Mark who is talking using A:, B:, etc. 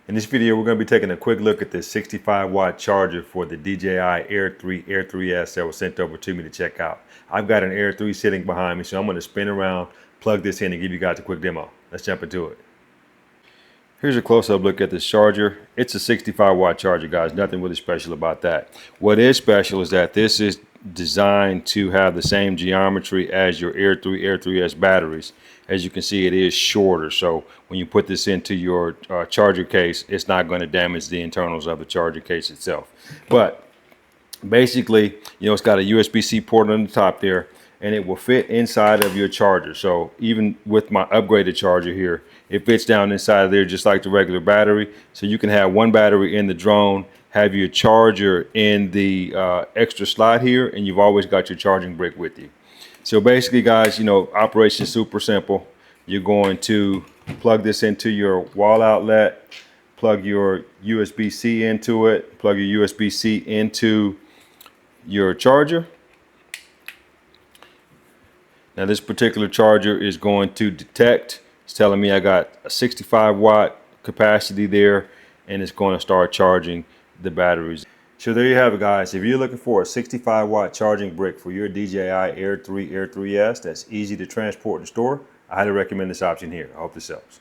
A: In this video, we're going to be taking a quick look at this 65 watt charger for the DJI Air 3, Air 3S that was sent over to me to check out. I've got an Air 3 sitting behind me, so I'm going to spin around, plug this in, and give you guys a quick demo. Let's jump into it. Here's a close-up look at this charger. It's a 65 watt charger, guys. Nothing really special about that. What is special is that this is designed to have the same geometry as your Air 3, Air 3S batteries. As you can see, it is shorter, so when you put this into your charger case, it's not going to damage the internals of the charger case itself. But basically, it's got a USB-C port on the top there, and it will fit inside of your charger. So even with my upgraded charger here, it fits down inside of there just like the regular battery. So you can have one battery in the drone, have your charger in the extra slot here, and you've always got your charging brick with you. So basically, guys, operation is super simple. You're going to plug this into your wall outlet, plug your USB-C into it, plug your USB-C into your charger. Now this particular charger is going to detect. It's telling me I got a 65 watt capacity there, and it's going to start charging the batteries. So there you have it, guys. If you're looking for a 65 watt charging brick for your DJI Air 3, Air 3S that's easy to transport and store, I highly recommend this option here. I hope this helps.